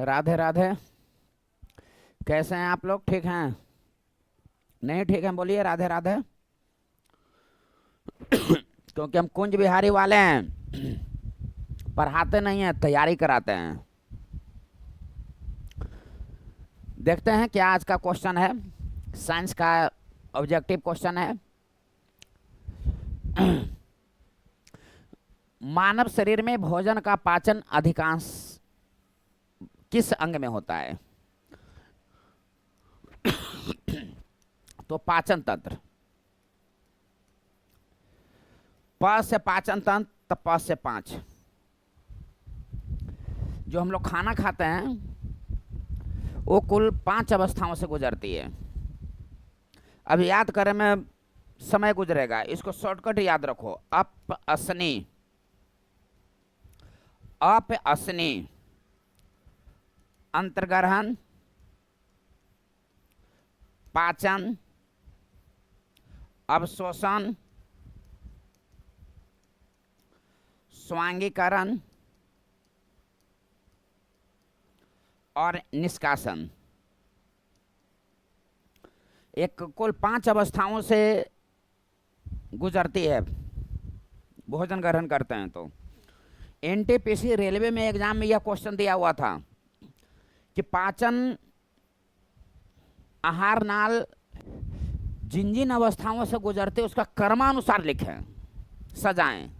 राधे राधे। कैसे हैं आप लोग? ठीक हैं? नहीं ठीक हैं? बोलिए राधे राधे। क्योंकि हम कुंज बिहारी वाले हैं, पढ़ाते नहीं हैं, तैयारी कराते हैं। देखते हैं क्या आज का क्वेश्चन है। साइंस का ऑब्जेक्टिव क्वेश्चन है। मानव शरीर में भोजन का पाचन अधिकांश किस अंग में होता है? तो पाचन तंत्र। प से पाचन तंत्र, तो प से 5। जो हम लोग खाना खाते हैं वो कुल 5 अवस्थाओं से गुजरती है। अब याद करें में समय गुजरेगा, इसको शॉर्टकट याद रखो। अप असनी, अप असनी, अंतर्ग्रहण, पाचन, अवशोषण, स्वांगीकरण और निष्कासन। एक कुल 5 अवस्थाओं से गुजरती है भोजन ग्रहण करते हैं। तो एनटीपीसी रेलवे में एग्जाम में यह क्वेश्चन दिया हुआ था कि पाचन आहार नाल जिन जिन अवस्थाओं से गुजरते उसका क्रमानुसार लिखें, सजाएं।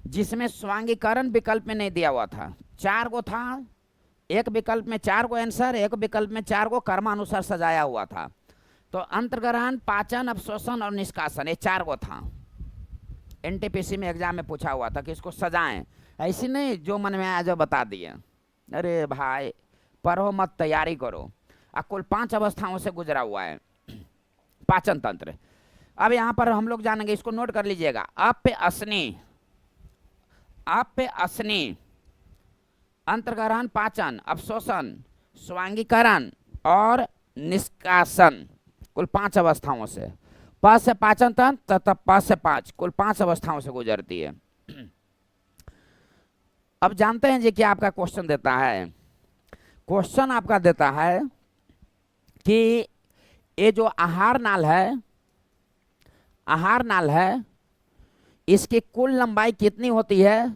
जिसमें स्वांगीकरण विकल्प में नहीं दिया हुआ था। 4 गो था, एक विकल्प में 4 गो आंसर, एक विकल्प में 4 गो क्रमानुसार सजाया हुआ था। तो अंतर्ग्रहण, पाचन, अवशोषण और निष्कासन, ये 4 गो था। एनटीपीसी में एग्जाम में पूछा हुआ था कि इसको सजाएं। ऐसी नहीं जो मन में आया जो बता दिए। अरे भाई पढ़ो मत, तैयारी करो। कुल 5 अवस्थाओं से गुजरा हुआ है पाचन तंत्र। अब यहाँ पर हम लोग जानेंगे, इसको नोट कर लीजिएगा। अप असनी, अप असनी, अंतर्ग्रहण, पाचन, अवशोषण, स्वांगीकरण और निष्कासन, कुल 5 अवस्थाओं से। प से पाचन तंत्र तथा प से 5, कुल 5 अवस्थाओं से गुजरती है। अब जानते हैं जी क्या आपका क्वेश्चन देता है। क्वेश्चन आपका देता है कि ये जो आहार नाल है, आहार नाल है, इसकी कुल लंबाई कितनी होती है?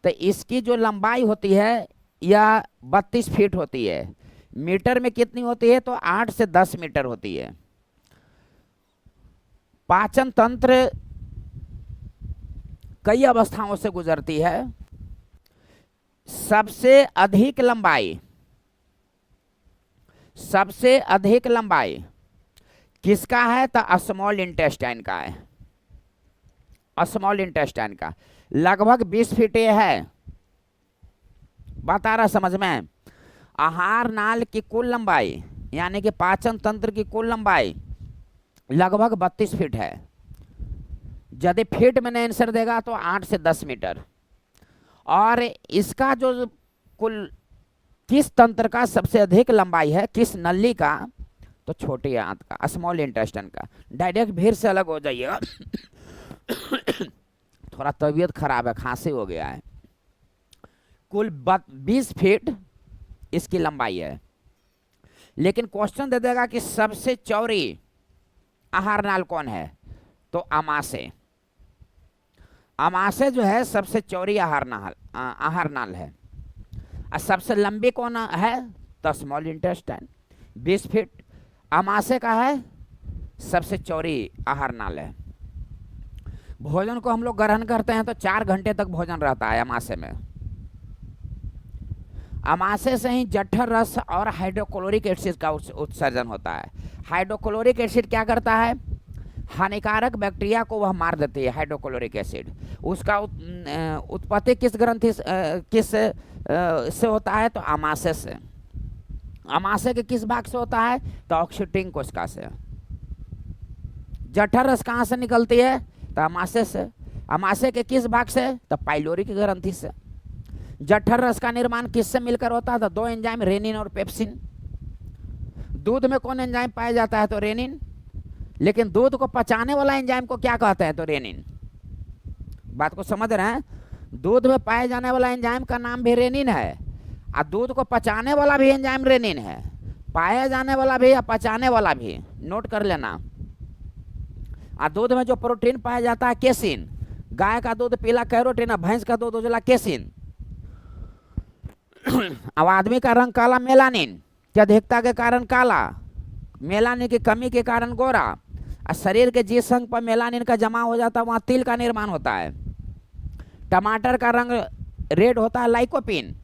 तो इसकी जो लंबाई होती है यह 32 फीट होती है। मीटर में कितनी होती है? तो 8 से 10 मीटर होती है। पाचन तंत्र कई अवस्थाओं से गुजरती है। सबसे अधिक लंबाई, सबसे अधिक लंबाई किसका है? तो स्मॉल इंटेस्टाइन का है। स्मॉल इंटेस्टाइन का लगभग 20 फीट है। बात आ रहा समझ में? आहार नाल की कुल लंबाई यानी कि पाचन तंत्र की कुल लंबाई लगभग 32 फीट है। यदि फीट में नहीं आंसर देगा तो 8 से 10 मीटर। और इसका जो कुल किस तंत्र का सबसे अधिक लंबाई है, किस नली का? तो छोटी आंत का, स्मॉल इंटेस्टाइन का। डायरेक्ट भीड़ से अलग हो जाइएगा। थोड़ा तबीयत खराब है, खांसी हो गया है। कुल 20 फीट इसकी लंबाई है। लेकिन क्वेश्चन दे देगा कि सबसे चौड़ी आहार नाल कौन है? तो अमाशय। अमाशय जो है सबसे चौड़ी आहार नाल है। और सबसे लंबी कौन है? तो स्मॉल इंटेस्टाइन, 20 फीट। अमाशय का है सबसे चौड़ी आहार नाल है। भोजन को हम लोग ग्रहण करते हैं तो 4 घंटे तक भोजन रहता है अमाशय में। अमाशय से ही जठर रस और हाइड्रोक्लोरिक एसिड का उत्सर्जन होता है। हाइड्रोक्लोरिक एसिड क्या करता है? हानिकारक बैक्टीरिया को वह मार देती है। हाइड्रोक्लोरिक एसिड उसका उत्पत्ति किस ग्रंथि किस से होता है? तो अमाशय से। अमाशय के किस भाग से होता है? तो ऑक्सीटिन कोशिका से। जठर रस कहाँ से निकलती है? तो अमाशय से। अमाशय के किस भाग से? तो पाइलोरी की ग्रंथि से। जठर रस का निर्माण किससे मिलकर होता है? तो 2 एंजाइम, रेनिन और पेप्सिन। दूध में कौन एंजाइम पाया जाता है? तो रेनिन। लेकिन दूध को पचाने वाला एंजाइम को क्या कहते हैं? तो रेनिन। बात को समझ रहे हैं? दूध में पाए जाने वाला एंजाइम का नाम भी रेनिन है, और दूध को पचाने वाला भी एंजाइम रेनिन है, पाया जाने वाला भी या पचाने वाला भी, नोट कर लेना। और दूध में जो प्रोटीन पाया जाता है केसिन, गाय का दूध पीला कैरोटीन और भैंस का दूध उजला केसिन। अब आदमी का रंग काला मेलानिन की अधिकता के कारण काला, मेलानिन की कमी के कारण गोरा, और शरीर के जिस अंग पर मेलानिन का जमा हो जाता है वहाँ तिल का निर्माण होता है। टमाटर का रंग रेड होता है लाइकोपिन,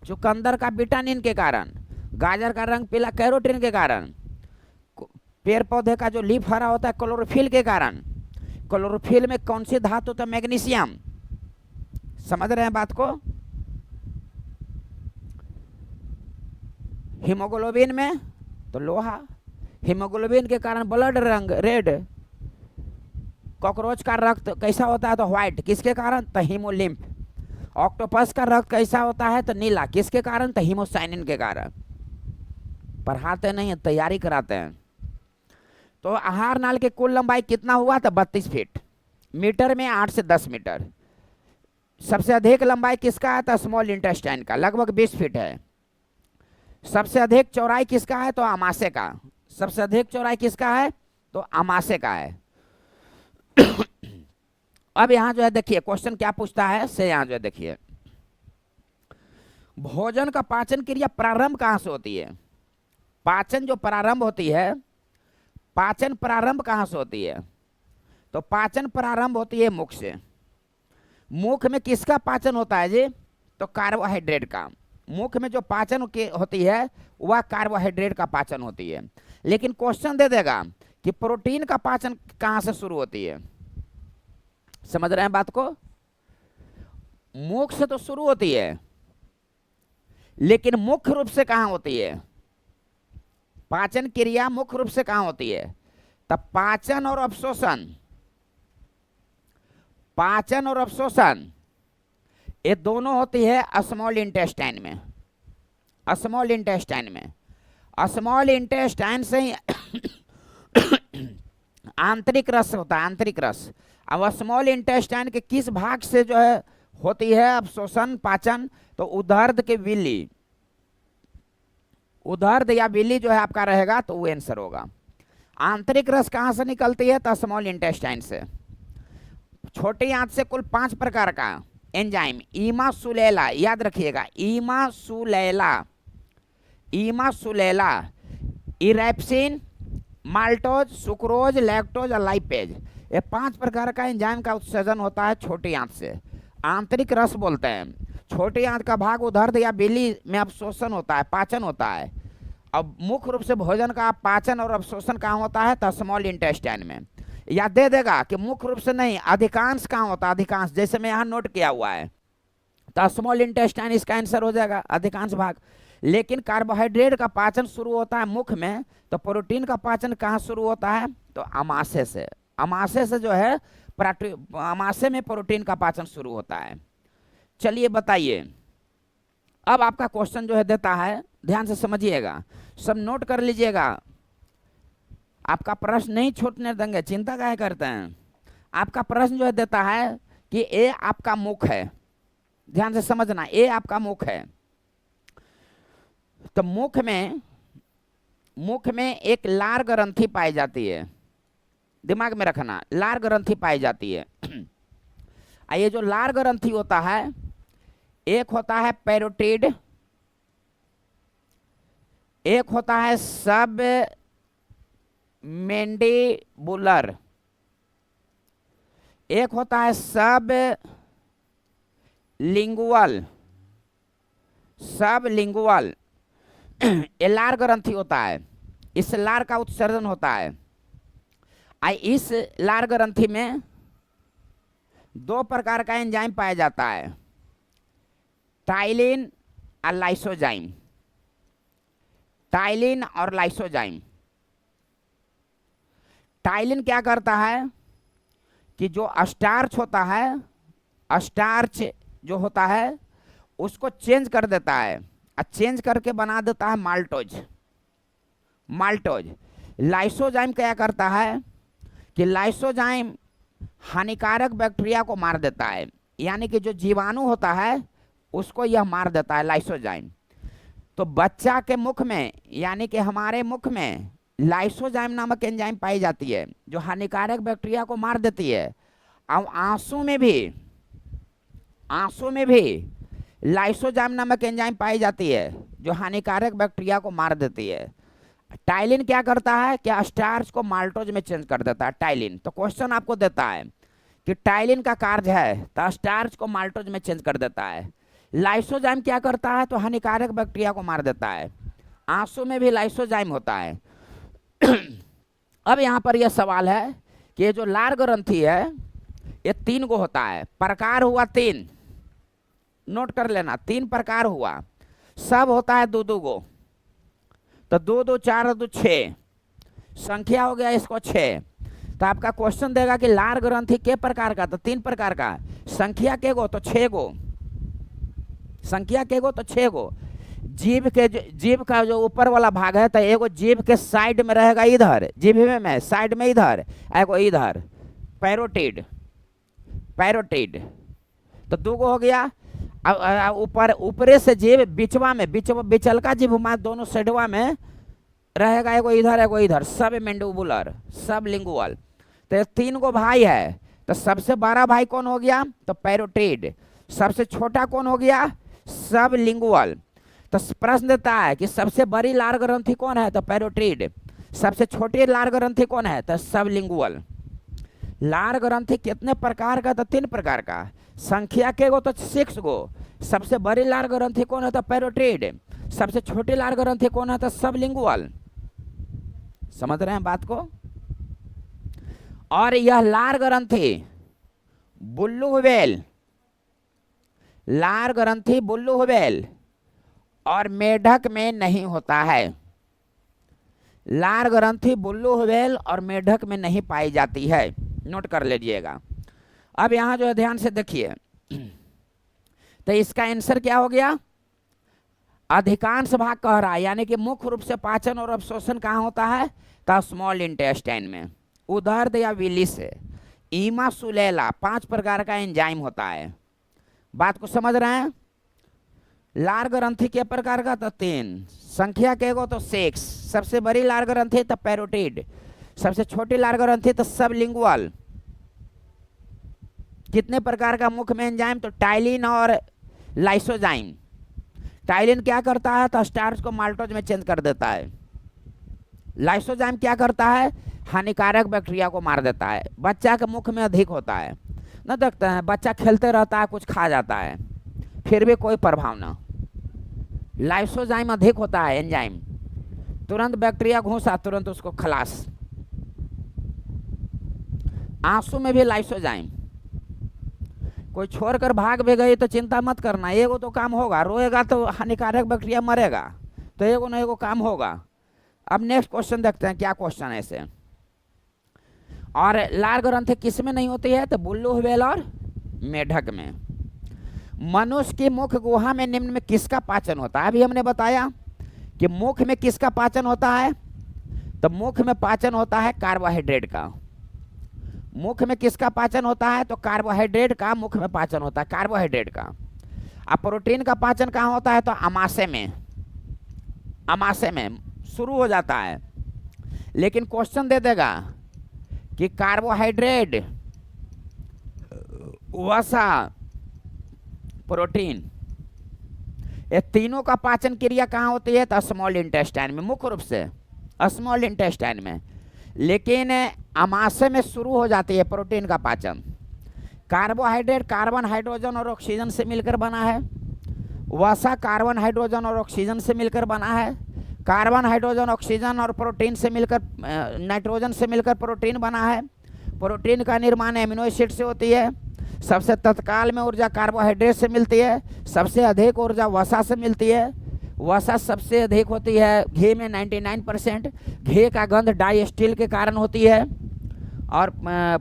चुकंदर का विटामिन के कारण, गाजर का रंग पीला कैरोटीन के कारण, पेड़ पौधे का जो लीफ हरा होता है क्लोरोफिल के कारण। क्लोरोफिल में कौन सी धातु तो मैग्नीशियम, समझ रहे हैं बात को। हीमोग्लोबिन में तो लोहा, हीमोग्लोबिन के कारण ब्लड रंग रेड। कॉकरोच का रक्त कैसा होता है तो व्हाइट, किसके कारण तो हीमोलिम्फ। ऑक्टोपस का रक्त कैसा होता है तो नीला, किसके कारण तो हीमोसाइनिन के कारण। पढ़ाते नहीं, तैयारी कराते हैं। तो आहार नाल की कुल लंबाई कितना हुआ तो 32 फीट, मीटर में 8 से 10 मीटर। सबसे अधिक लंबाई किसका है तो स्मॉल इंटेस्टाइन का, लगभग 20 फीट है। सबसे अधिक चौड़ाई किसका है तो आमाशय का, सबसे अधिक चौड़ाई किसका है तो आमाशय का है। अब यहां जो है देखिए क्वेश्चन क्या पूछता है से, यहां जो है देखिए भोजन का पाचन क्रिया प्रारंभ कहां से होती है। पाचन जो प्रारंभ होती है, पाचन प्रारंभ कहां से होती है तो पाचन प्रारंभ होती है मुख से। मुख में किसका पाचन होता है जी तो कार्बोहाइड्रेट का। मुख में जो पाचन होती है वह कार्बोहाइड्रेट का पाचन होती है। लेकिन क्वेश्चन दे देगा कि प्रोटीन का पाचन कहां से शुरू होती है। समझ रहे हैं बात को। मुख से तो शुरू होती है, लेकिन मुख्य रूप से कहां होती है, पाचन क्रिया मुख्य रूप से कहां होती है तब पाचन और अवशोषण, पाचन और अवशोषण ये दोनों होती है स्मॉल इंटेस्टाइन में। स्मॉल इंटेस्टाइन में, स्मॉल इंटेस्टाइन से ही आंतरिक रस होता है, आंतरिक रस। अब स्मॉल इंटेस्टाइन के किस भाग से जो है होती है अवशोषण पाचन तो उदर्द के विली, उदर्द या विली जो है आपका रहेगा तो वो आंसर होगा। आंतरिक रस कहां से निकलती है तो स्मॉल इंटेस्टाइन से। छोटी आंत से कुल 5 प्रकार का एंजाइम, ईमासुलेला, याद रखिएगा ईमासुलेला, ईमासुलेला, इरेप्सिन, माल्टोज, सुक्रोज, लैक्टोज और लाइपेज, ये 5 प्रकार का एंजाइम का उत्सर्जन होता है छोटी आंत से। आंतरिक रस बोलते हैं। छोटी आंत का भाग उदर्द या बिली में अवशोषण होता है, पाचन होता है। अब मुख्य रूप से भोजन का पाचन और अवशोषण कहाँ होता है तो स्मॉल इंटेस्टाइन में। या दे देगा कि मुख्य रूप से नहीं, अधिकांश कहाँ होता है, अधिकांश, जैसे मैं यहाँ नोट किया हुआ है तो स्मॉल इंटेस्टाइन इसका आंसर हो जाएगा, अधिकांश भाग। लेकिन कार्बोहाइड्रेट का पाचन शुरू होता है मुख में, तो प्रोटीन का पाचन कहाँ शुरू होता है तो आमाशय से। आमाशय से जो है आमाशय में प्रोटीन का पाचन शुरू होता है। चलिए बताइए, अब आपका क्वेश्चन जो है देता है, ध्यान से समझिएगा, सब नोट कर लीजिएगा, आपका प्रश्न नहीं छूटने देंगे, चिंता काहे करते हैं। आपका प्रश्न जो है देता है कि ए आपका मुख है, ध्यान से समझना, ए आपका मुख है। तो मुख में एक लार ग्रंथि पाई जाती है, दिमाग में रखना, लार ग्रंथि पाई जाती है। ये जो लार ग्रंथि होता है, एक होता है पैरोटिड, एक होता है सब मैंडिबुलर, एक होता है सब लिंगुअल, सब लिंगुअल। ये लार ग्रंथि होता है, इस लार का उत्सर्जन होता है। इस लार ग्रंथि में 2 प्रकार का एंजाइम पाया जाता है, टाइलिन और लाइसोजाइम, टाइलिन और लाइसोजाइम। टाइलिन क्या करता है कि जो स्टार्च होता है, स्टार्च जो होता है उसको चेंज कर देता है, और चेंज करके बना देता है माल्टोज, माल्टोज। लाइसोजाइम क्या करता है कि लाइसोजाइम हानिकारक बैक्टीरिया को मार देता है, यानी कि जो जीवाणु होता है उसको यह मार देता है, लाइसोजाइम। तो बच्चा के मुख में यानी कि हमारे मुख में लाइसोजाइम नामक एंजाइम पाई जाती है जो हानिकारक बैक्टीरिया को मार देती है। अब आंसू में भी लाइसोजाइम नामक एंजाइम पाई जाती है जो हानिकारक बैक्टीरिया को मार देती है। टाइलिन क्या करता है, क्या स्टार्च को माल्टोज में चेंज कर देता है टाइलिन। तो क्वेश्चन आपको देता है कि टाइलिन का कार्य है तो स्टार्च को माल्टोज में चेंज कर देता है। लाइसोजाइम क्या करता है, तो हानिकारक बैक्टीरिया को मार देता है। आंसू में भी लाइसोजाइम होता है। अब यहाँ पर यह सवाल है कि ये जो लार ग्रंथि है ये 3 गो होता है, प्रकार हुआ 3, नोट कर लेना 3 प्रकार हुआ, सब होता है 2-2 गो। तो 2-2 4 और 2 6 संख्या हो गया इसको 6। तो आपका क्वेश्चन देगा कि लार ग्रंथि के प्रकार का, तो 3 प्रकार का, संख्या के गो तो 6 गो, संख्या के गो तो 6 गो। जीभ का जो ऊपर वाला भाग है तो एगो जीभ के साइड में रहेगा इधर, जीभ में साइड में इधर, एगो इधर, पैरोटिड तो 2 गो हो गया। अब ऊपरे से जीभ बिचवा में बिचलका जीभ में दोनों साइडवा में रहेगा, एगो इधर, सब मैंडिबुलर, सब लिंगुअल। तो ये 3 गो भाई है। तो सबसे बड़ा भाई कौन हो गया, तो पैरोटिड। सबसे छोटा कौन हो गया, सब लिंगुअल। तो प्रश्न देता है कि सबसे बड़ी लार ग्रंथि कौन है, तो पैरोटिड। सबसे छोटी लार ग्रंथि कौन है, तो सब लिंगुअल। लार ग्रंथि कितने प्रकार का, तो 3 प्रकार का, संख्या के गो तो 6 गो। सबसे बड़ी लार ग्रंथि कौन है, तो पैरोटिड। सबसे छोटी लार ग्रंथि कौन है, तो सब लिंगुअल। समझ रहे हैं बात को। और यह लार ग्रंथि बुल्लू व्हेल, लार ग्रंथि बुल्लू व्हेल और मेढक में नहीं होता है। लार ग्रंथि बुल्लू व्हेल और मेढक में नहीं पाई जाती है, नोट कर लीजिएगा। अब यहां जो है ध्यान से देखिए, तो इसका आंसर क्या हो गया, अधिकांश भाग कह रहा है, यानी कि मुख्य रूप से पाचन और अवशोषण कहाँ होता है, तो स्मॉल इंटेस्टाइन में, उदर या विली से। ईमा सुलेला 5 प्रकार का एंजाइम होता है। बात को समझ रहे हैं। लार ग्रंथि के प्रकार का, तो 3, संख्या के गो तो 6। सबसे बड़ी लार ग्रंथि तो पैरोटिड, सबसे छोटी लार ग्रंथि तो सब लिंगुअल। कितने प्रकार का मुख्य में एंजाइम, तो टाइलिन और लाइसोजाइम। टाइलिन क्या करता है, तो स्टार्च को माल्टोज में चेंज कर देता है। लाइसोजाइम क्या करता है, हानिकारक बैक्टीरिया को मार देता है। बच्चा के मुख में अधिक होता है, न देखते हैं बच्चा खेलते रहता है, कुछ खा जाता है, फिर भी कोई प्रभाव ना। लाइसोजाइम अधिक होता है एंजाइम, तुरंत बैक्टीरिया घुसा तुरंत उसको खलास। आंसू में भी लाइसोजाइम। कोई छोड़कर भाग भी गई तो चिंता मत करना, एगो तो काम होगा, रोएगा तो हानिकारक बैक्टीरिया मरेगा, तो एगो न एगो काम होगा। अब नेक्स्ट क्वेश्चन देखते हैं क्या क्वेश्चन है इसे। और लार ग्रंथि किस में नहीं होती है, तो बुल्लू व्हेल और मेढक में। मनुष्य की मुख गुहा में निम्न में किसका पाचन होता है। अभी हमने बताया कि मुख में किसका पाचन होता है, तो मुख में पाचन होता है कार्बोहाइड्रेट का। मुख में किसका पाचन होता है, तो कार्बोहाइड्रेट का मुख में पाचन होता है, कार्बोहाइड्रेट का। अब प्रोटीन का पाचन कहाँ होता है, तो अमाशय में, अमाशय में शुरू हो जाता है। लेकिन क्वेश्चन दे देगा कि कार्बोहाइड्रेट, वसा, प्रोटीन, ये तीनों का पाचन क्रिया कहाँ होती है, तो स्मॉल इंटेस्टाइन में, मुख्य रूप से स्मॉल इंटेस्टाइन में। लेकिन अमाशय में शुरू हो जाती है प्रोटीन का पाचन। कार्बोहाइड्रेट कार्बन, हाइड्रोजन और ऑक्सीजन से मिलकर बना है। वसा कार्बन, हाइड्रोजन और ऑक्सीजन से मिलकर बना है। कार्बन, हाइड्रोजन, ऑक्सीजन और प्रोटीन से मिलकर, नाइट्रोजन से मिलकर प्रोटीन बना है। प्रोटीन का निर्माण एमिनो एसिड से होती है। सबसे तत्काल में ऊर्जा कार्बोहाइड्रेट से मिलती है, सबसे अधिक ऊर्जा वसा से मिलती है। वसा सबसे अधिक होती है घी में 99%। घी का गंध डाइस्टिल के कारण होती है। और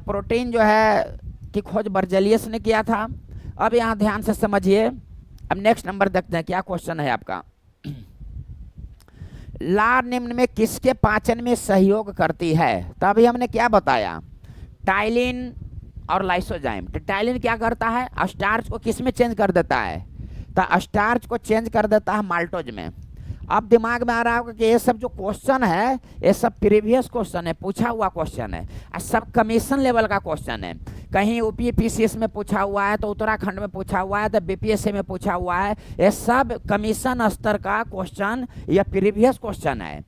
प्रोटीन जो है की खोज बर्जेलियस ने किया था। अब यहाँ ध्यान से समझिए। अब नेक्स्ट नंबर देखते हैं क्या क्वेश्चन है आपका। लार निम्न में किसके पाचन में सहयोग करती है, तो अभी हमने क्या बताया, टाइलिन और लाइसोजाइम। टिटाइलिन क्या करता है, स्टार्च को किस में चेंज कर देता है, तो स्टार्च को चेंज कर देता है माल्टोज में। अब दिमाग में आ रहा होगा कि ये सब जो क्वेश्चन है ये सब प्रीवियस क्वेश्चन है, पूछा हुआ क्वेश्चन है, और सब कमीशन लेवल का क्वेश्चन है। कहीं यूपीपीसीएस में पूछा हुआ है, तो उत्तराखंड में पूछा हुआ है, तो बीपीएससी में पूछा हुआ है। ये सब कमीशन स्तर का क्वेश्चन या प्रीवियस क्वेश्चन है।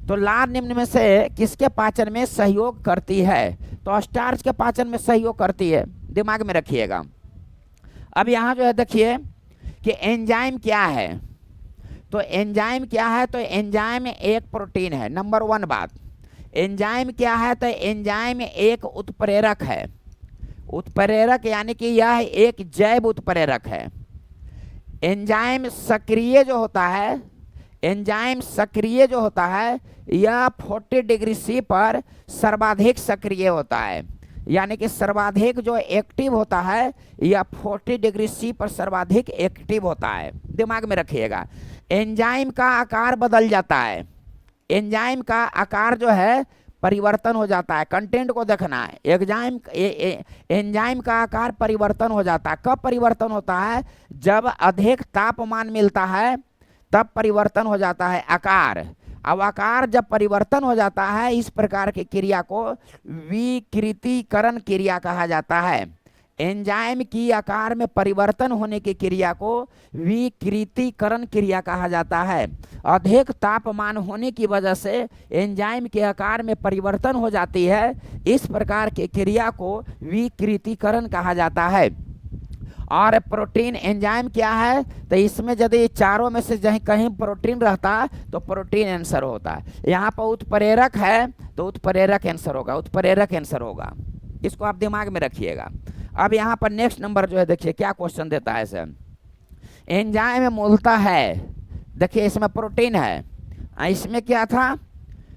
तो लाल निम्न में से किसके पाचन में सहयोग करती है, तो स्टार्च के पाचन में सहयोग करती है, दिमाग में रखिएगा। अब यहाँ जो है देखिए कि एंजाइम क्या है, तो एंजाइम क्या है, तो एंजाइम एक प्रोटीन है। नंबर 1 बात, एंजाइम क्या है, तो एंजाइम एक उत्प्रेरक है। उत्प्रेरक यानी कि यह एक जैव उत्प्रेरक है। एंजाइम सक्रिय जो होता है, एंजाइम सक्रिय जो होता है यह 40 डिग्री सी पर सर्वाधिक सक्रिय होता है, यानी कि सर्वाधिक जो एक्टिव होता है यह 40 डिग्री सी पर सर्वाधिक एक्टिव होता है, दिमाग में रखिएगा। एंजाइम का आकार बदल जाता है, एंजाइम का आकार जो है परिवर्तन हो जाता है। कंटेंट को देखना है, एंजाइम का आकार परिवर्तन हो जाता है। कब परिवर्तन होता है, जब अधिक तापमान मिलता है तब परिवर्तन हो जाता है आकार। अब आकार जब परिवर्तन हो जाता है, इस प्रकार की क्रिया को विकृतीकरण क्रिया कहा जाता है। एंजाइम की आकार में परिवर्तन होने की क्रिया को विकृतीकरण क्रिया कहा जाता है। अधिक तापमान होने की वजह से एंजाइम के आकार में परिवर्तन हो जाती है, इस प्रकार की क्रिया को विकृतीकरण कहा जाता है। और प्रोटीन एंजाइम क्या है, तो इसमें यदि चारों में से कहीं प्रोटीन रहता तो प्रोटीन आंसर होता है। यहाँ पर उत्प्रेरक है तो उत्प्रेरक आंसर होगा, उत्प्रेरक आंसर होगा, इसको आप दिमाग में रखिएगा। अब यहाँ पर नेक्स्ट नंबर जो है देखिए क्या क्वेश्चन देता है सर। एंजाइम मूलतः है, देखिए इसमें प्रोटीन है, इसमें क्या था,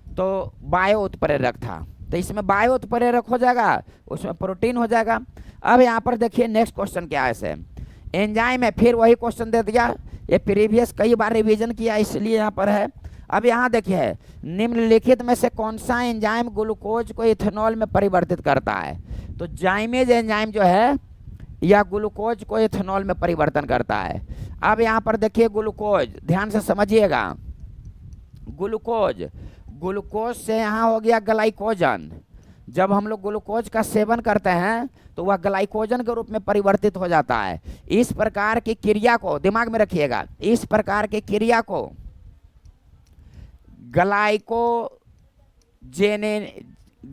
तो बायो उत्प्रेरक था, तो इसमें बायो उत्प्रेरक हो जाएगा, उसमें प्रोटीन हो जाएगा। अब यहाँ पर देखिए नेक्स्ट क्वेश्चन क्या है सर। एंजाइम है, फिर वही क्वेश्चन दे दिया, ये प्रीवियस कई बार रिवीजन किया इसलिए यहाँ पर है। अब यहाँ देखिए निम्नलिखित में से कौन सा एंजाइम ग्लूकोज को इथेनॉल में परिवर्तित करता है, तो जाइमेज एंजाइम जो है या ग्लूकोज को इथेनॉल में परिवर्तन करता है। अब यहाँ पर देखिए ग्लूकोज, ध्यान से समझिएगा, ग्लूकोज, ग्लूकोज से यहाँ हो गया ग्लाइकोजन। जब हम लोग ग्लूकोज का सेवन करते हैं तो वह ग्लाइकोजन के रूप में परिवर्तित हो जाता है। इस प्रकार की क्रिया को दिमाग में रखिएगा, इस प्रकार की क्रिया को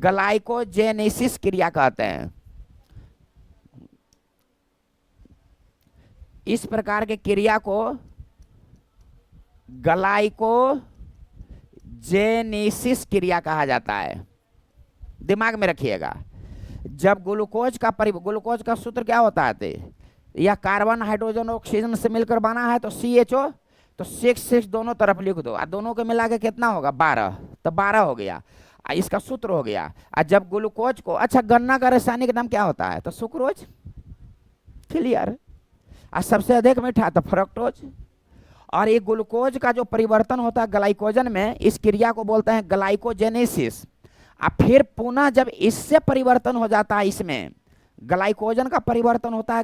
ग्लाइकोजेनेसिस क्रिया कहते हैं। इस प्रकार के क्रिया को ग्लाइकोजेनेसिस क्रिया कहा जाता है, दिमाग में रखिएगा। जब ग्लूकोज का सूत्र क्या होता है, या कार्बन हाइड्रोजन ऑक्सीजन से मिलकर बना है तो CHO, तो 6 दोनों तरफ लिख दो, और दोनों को मिला के कितना होगा 12, तो 12 हो गया, इसका सूत्र हो गया। और जब ग्लूकोज को, अच्छा गन्ना का रासायनिक नाम क्या होता है, तो सुक्रोज, क्लियर। और सबसे अधिक मीठा तो फ्रक्टोज। और ये ग्लूकोज का जो परिवर्तन होता है ग्लाइकोजन में, इस क्रिया को बोलते हैं ग्लाइकोजेनेसिस। और फिर पुनः जब इससे परिवर्तन हो जाता है, इसमें ग्लाइकोजन का परिवर्तन होता है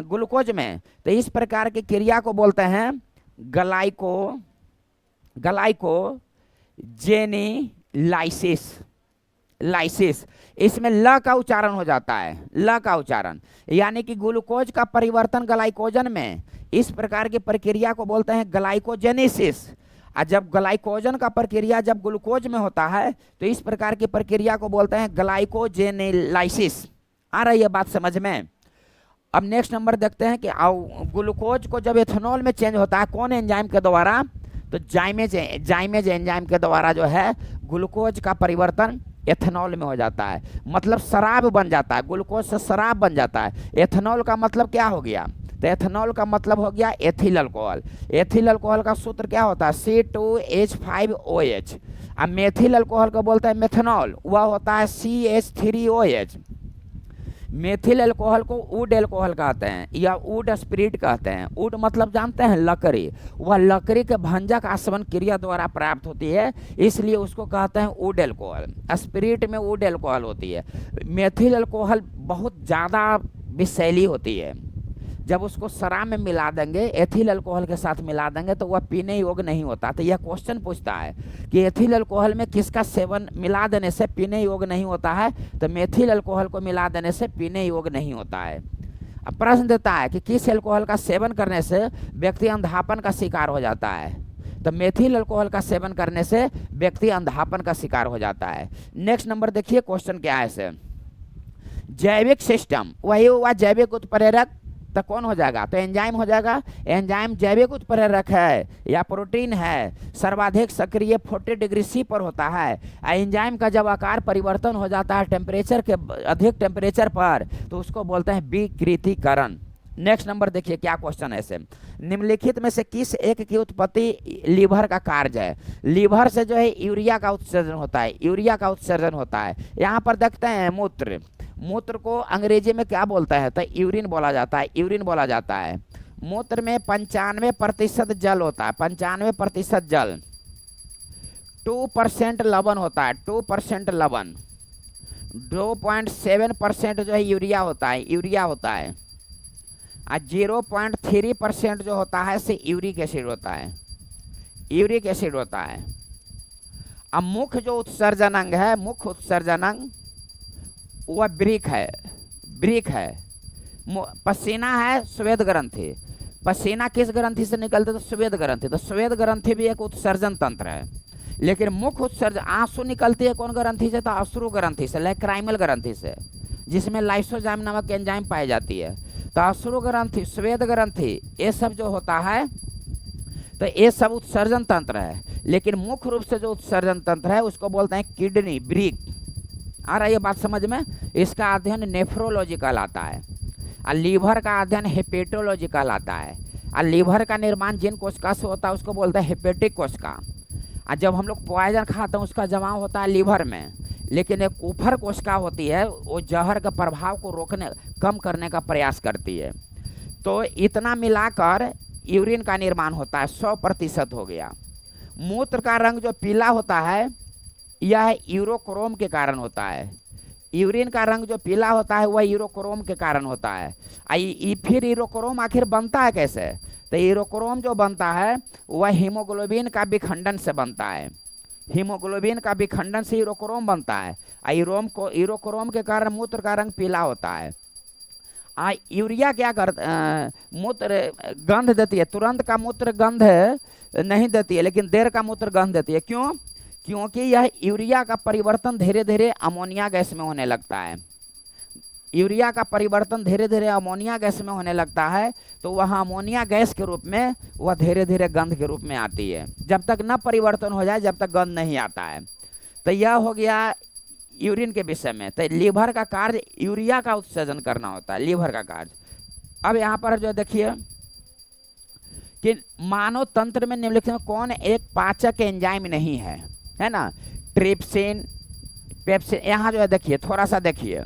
ग्लूकोज में, तो इस प्रकार की क्रिया को बोलते हैं ग्लाइकोजेनेलाइसिस। इसमें ल का उच्चारण हो जाता है, ल का उच्चारण, यानी कि ग्लूकोज का परिवर्तन ग्लाइकोजन में, इस प्रकार की प्रक्रिया को बोलते हैं ग्लाइकोजेनेसिस। और जब ग्लाइकोजन का प्रक्रिया जब ग्लूकोज में होता है तो इस प्रकार की प्रक्रिया को बोलते हैं ग्लाइकोजेनेलाइसिस। आ रही है बात समझ में। अब नेक्स्ट नंबर देखते हैं कि ग्लूकोज को जब एथेनॉल में चेंज होता है कौन एंजाइम के द्वारा, तो जाइमेज एंजाइम के द्वारा जो है ग्लूकोज का परिवर्तन एथेनॉल में हो जाता है, मतलब शराब बन जाता है, ग्लूकोज से शराब बन जाता है। एथेनॉल का मतलब क्या हो गया, तो एथेनॉल का मतलब हो गया एथिल अल्कोहल। एथिल अल्कोहल का सूत्र क्या होता है, C2H5OH। अब मेथिल अल्कोहल को बोलते हैं मेथनॉल, वह होता है CH3OH। मेथिल अल्कोहल को वुड अल्कोहल कहते हैं या वुड स्पिरिट कहते हैं। वुड मतलब जानते हैं लकड़ी, वह लकड़ी के भंजक आसवन क्रिया द्वारा प्राप्त होती है, इसलिए उसको कहते हैं वुड अल्कोहल। स्पिरिट में वुड अल्कोहल होती है। मेथिल अल्कोहल बहुत ज़्यादा विषैली होती है, जब उसको शराब में मिला देंगे, एथिल अल्कोहल के साथ मिला देंगे तो वह पीने योग्य नहीं होता। तो यह क्वेश्चन पूछता है कि एथिल अल्कोहल में किसका सेवन मिला देने से पीने योग्य नहीं होता है, तो मेथिल अल्कोहल को मिला देने से पीने योग्य नहीं होता है। अब प्रश्न देता है कि किस अल्कोहल का सेवन करने से व्यक्ति अंधापन का शिकार हो जाता है, तो मेथिल अल्कोहल का सेवन करने से व्यक्ति अंधापन का शिकार हो जाता है। नेक्स्ट नंबर देखिए क्वेश्चन क्या है इसे, जैविक सिस्टम वही हुआ जैविक उत्प्रेरक, तो कौन हो जाएगा, तो एंजाइम हो जाएगा। एंजाइम जैविक उत्प्रेरक है या प्रोटीन है, सर्वाधिक सक्रिय 40 डिग्री सी पर होता है। एंजाइम का जब आकार परिवर्तन हो जाता है टेम्परेचर के अधिक टेम्परेचर पर, तो उसको बोलते हैं विकृतीकरण। नेक्स्ट नंबर देखिए क्या क्वेश्चन है इसे, निम्नलिखित में से किस एक की उत्पत्ति लीवर का कार्य है। लीवर से जो है यूरिया का उत्सर्जन होता है, यूरिया का उत्सर्जन होता है। यहाँ पर देखते हैं मूत्र, मूत्र को अंग्रेजी में क्या बोलता है, तो यूरिन बोला जाता है, यूरिन बोला जाता है। मूत्र में 95% जल होता है, 95% जल, 2% लवण होता है, 2% लवण, 2.7% जो है यूरिया होता है, यूरिया होता है, और 0.3% जो होता है से यूरिक एसिड होता है, यूरिक एसिड होता है। अब मुख्य जो उत्सर्जन अंग है, मुख्य उत्सर्जन अंग वह ब्रीक है, ब्रीक है। पसीना है श्वेत ग्रंथि, पसीना किस ग्रंथि से निकलते, तो श्वेत ग्रंथि, तो श्वेत ग्रंथि भी एक उत्सर्जन तंत्र है। लेकिन मुख्य उत्सर्जन आंसू निकलती है कौन ग्रंथि से, तो अश्रु ग्रंथि से, लैक्राइमल ग्रंथि से, जिसमें लाइसोजाइम नामक एंजाइम पाई जाती है। तो अश्रु ग्रंथि, श्वेत ग्रंथि, ये सब जो होता है तो ये सब उत्सर्जन तंत्र है। लेकिन मुख्य रूप से जो उत्सर्जन तंत्र है उसको बोलते हैं किडनी, ब्रीक। आ रहा है ये बात समझ में। इसका अध्ययन नेफ्रोलॉजी कहलाता है, और लीवर का अध्ययन हेपेटोलॉजी कहलाता है। और लीवर का निर्माण जिन कोशिका से होता है उसको बोलते हैं हेपेटिक कोशिका। और जब हम लोग पॉइजन खाते हैं उसका जमाव होता है लीवर में, लेकिन एक कुफर कोशिका होती है वो जहर के प्रभाव को रोकने, कम करने का प्रयास करती है। तो इतना मिलाकर यूरिन का निर्माण होता है, 100% हो गया। मूत्र का रंग जो पीला होता है यह यूरोक्रोम के कारण होता है। यूरिन का रंग जो पीला होता है वह यूरोक्रोम के कारण होता है। फिर यूरोक्रोम आखिर बनता है कैसे, तो यूरोक्रोम जो बनता है वह हीमोग्लोबिन का विखंडन से बनता है, हीमोग्लोबिन का विखंडन से यूरोक्रोम बनता है। यूरोक्रोम के कारण मूत्र का रंग पीला होता है। यूरिया क्या करता, मूत्र गंध देती है, तुरंत का मूत्र गंध नहीं देती है, लेकिन देर का मूत्र गंध देती है। क्यों, क्योंकि यह यूरिया का परिवर्तन धीरे धीरे अमोनिया गैस में होने लगता है। यूरिया का परिवर्तन धीरे धीरे अमोनिया गैस में होने लगता है, तो वह अमोनिया गैस के रूप में वह धीरे धीरे गंध के रूप में आती है। जब तक न परिवर्तन हो जाए जब तक गंध नहीं आता है। तो यह हो गया यूरिन के विषय में। तो लीवर का कार्य यूरिया का उत्सर्जन करना होता है, लीवर का कार्य। अब यहाँ पर जो देखिए कि मानव तंत्र में निम्नलिखित में कौन एक पाचक एंजाइम नहीं है, है ना, ट्रिप्सिन, पेप्सिन। यहाँ जो है देखिए, थोड़ा सा देखिए,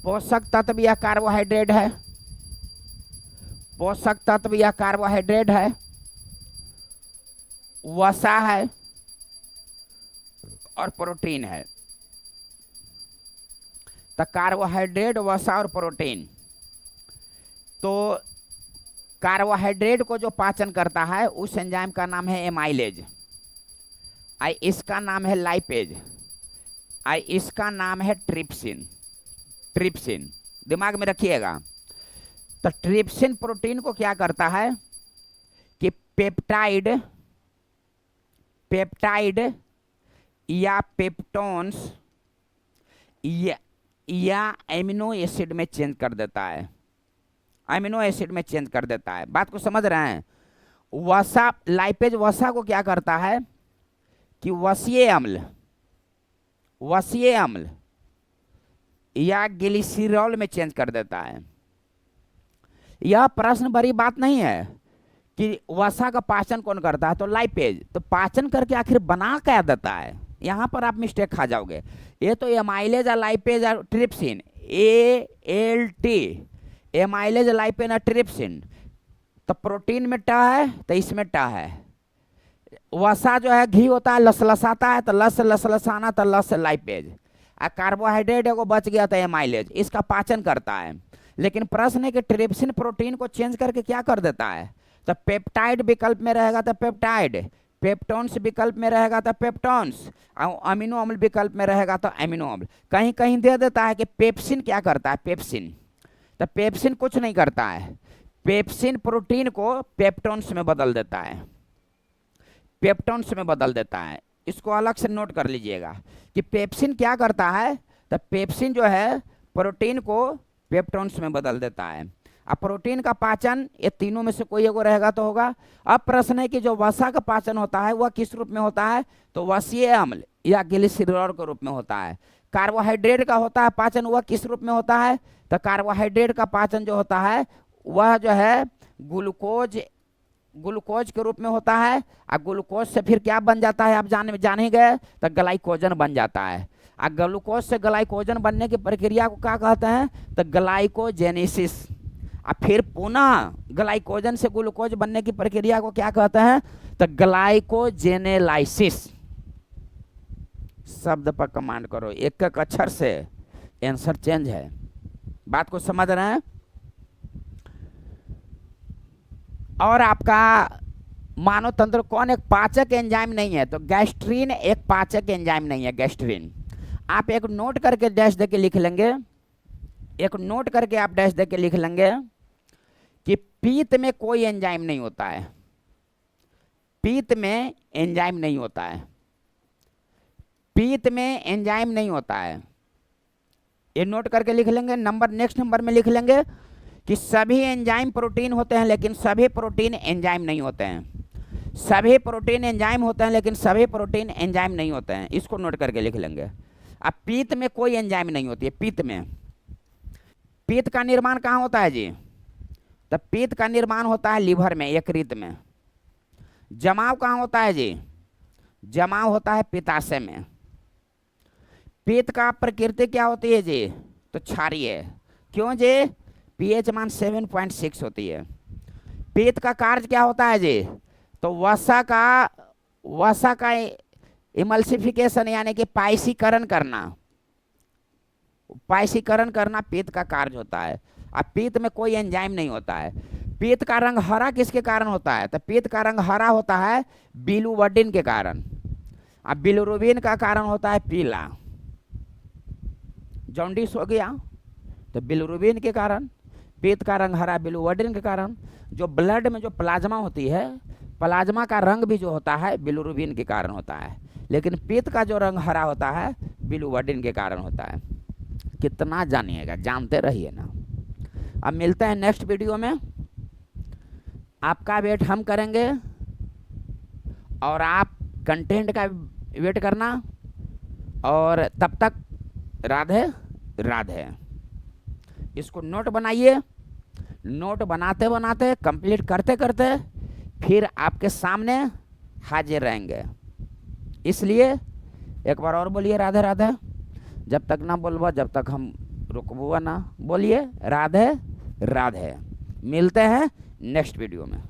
पोषक तत्व या कार्बोहाइड्रेट है, पोषक तत्व या कार्बोहाइड्रेट है, वसा है और प्रोटीन है। तो कार्बोहाइड्रेट, वसा और प्रोटीन। तो कार्बोहाइड्रेट को जो पाचन करता है उस एंजाइम का नाम है एमाइलेज, इसका नाम है लाइपेज, इसका नाम है ट्रिप्सिन। ट्रिप्सिन दिमाग में रखिएगा। तो ट्रिप्सिन प्रोटीन को क्या करता है कि पेप्टाइड, पेप्टाइड या पेप्टोन्स या एमिनो एसिड में चेंज कर देता है, एमिनो एसिड में चेंज कर देता है। बात को समझ रहे हैं। वसा, लाइपेज वसा को क्या करता है कि वसीय अम्ल, वसीय अम्ल या ग्लिसरॉल में चेंज कर देता है। यह प्रश्न बड़ी बात नहीं है कि वसा का पाचन कौन करता है, तो लाइपेज। तो पाचन करके आखिर बना क्या देता है, यहाँ पर आप मिस्टेक खा जाओगे। ये तो एमाइलेज और लाइपेज और ट्रिप्सिन ALT, एमाइलेज लाइपेनाट्रिप्सिन। तो प्रोटीन में ट है तो इसमें ट है। वसा जो है घी होता है, लसलसाता है तो लस लसलसाना तो लस लाइपेज। आ कार्बोहाइड्रेट एगो बच गया था एमाइलेज, इसका पाचन करता है। लेकिन प्रश्न है कि ट्रिप्सिन प्रोटीन को चेंज करके क्या कर देता है? तो पेप्टाइड विकल्प में रहेगा तो पेप्टाइड, पेप्टोन्स विकल्प में रहेगा तो पेप्टोन्स, और अमीनो अम्ल विकल्प में रहेगा तो अमीनो अम्ल। कहीं कहीं दे देता है कि पेप्सिन क्या करता है, पेप्सिन। तो पेप्सिन कुछ नहीं करता है, पेप्सिन प्रोटीन को पेप्टोन्स में बदल देता है, पेप्टोन्स में बदल देता है। इसको अलग से नोट कर लीजिएगा कि पेप्सिन क्या करता है। तो पेप्सिन जो है प्रोटीन को पेप्टोन्स में बदल देता है। अब प्रोटीन का पाचन ये तीनों में से कोई एगो रहेगा तो होगा। अब प्रश्न है कि जो वसा का पाचन होता है वह किस रूप में होता है? तो वसीय अम्ल या ग्लिसरॉल के रूप में होता है। कार्बोहाइड्रेट का होता है पाचन, वह किस रूप में होता है? तो कार्बोहाइड्रेट का पाचन जो होता है वह जो है ग्लूकोज के रूप में होता है। और ग्लूकोज से फिर क्या बन जाता है आप जान ही गए, तो ग्लाइकोजन बन जाता है। और ग्लूकोज से ग्लाइकोजन बनने की प्रक्रिया को क्या कहते हैं? तो ग्लाइकोजेनेसिस। और फिर पुनः ग्लाइकोजन से ग्लूकोज बनने की प्रक्रिया को क्या कहते हैं? तो ग्लाइकोजेनेलाइसिस। शब्द पर कमांड करो, एक एक अक्षर से आंसर चेंज है। बात को समझ रहे हैं? और आपका मानव तंत्र कौन एक पाचक एंजाइम नहीं है? तो गैस्ट्रीन एक पाचक एंजाइम नहीं है, गैस्ट्रीन। आप एक नोट करके डैश दे के लिख लेंगे, एक नोट करके आप डैश दे के लिख लेंगे कि पीत में कोई एंजाइम नहीं होता है, पीत में एंजाइम नहीं होता है, पीत में एंजाइम नहीं होता है। ये नोट करके लिख लेंगे। नंबर नेक्स्ट नंबर में लिख लेंगे कि सभी एंजाइम प्रोटीन होते हैं लेकिन सभी प्रोटीन एंजाइम नहीं होते हैं। सभी प्रोटीन एंजाइम होते हैं लेकिन सभी प्रोटीन एंजाइम नहीं होते हैं। इसको नोट करके लिख लेंगे। अब पीत में कोई एंजाइम नहीं होती है। पीत में, पीत का निर्माण कहाँ होता है जी? तो पीत का निर्माण होता है लीवर में, यकृत में। जमाव कहाँ होता है जी? जमाव होता है पित्ताशय में। पीत का प्रकृति क्या होती है जी? तो क्षारीय। क्यों जी? पीएच मान 7.6 होती है। पीत का कार्य क्या होता है जी? तो वसा का इमल्सिफिकेशन यानी कि पाइसीकरण करना, पाइसीकरण करना पीत का कार्य होता है। अब पीत में कोई एंजाइम नहीं होता है। पीत का रंग हरा किसके कारण होता है? तो पीत का रंग हरा होता है बिलुवर्डिन के कारण। अब बिलिरुबिन का कारण होता है पीला। जॉन्डिस हो गया तो बिलिरुबिन के कारण। पीत का रंग हरा बिलिरुबिन के कारण। जो ब्लड में जो प्लाज्मा होती है, प्लाज्मा का रंग भी जो होता है बिलिरुबिन के कारण होता है। लेकिन पीत का जो रंग हरा होता है बिलिरुबिन के कारण होता है। कितना जानिएगा, जानते रहिए ना। अब मिलते हैं नेक्स्ट वीडियो में। आपका वेट हम करेंगे और आप कंटेंट का वेट करना। और तब तक राधे राधे। इसको नोट बनाइए। नोट बनाते बनाते कंप्लीट करते करते फिर आपके सामने हाजिर रहेंगे। इसलिए एक बार और बोलिए राधे राधे। जब तक ना बोलबो जब तक हम रुकबो ना। बोलिए राधे राधे। मिलते हैं नेक्स्ट वीडियो में।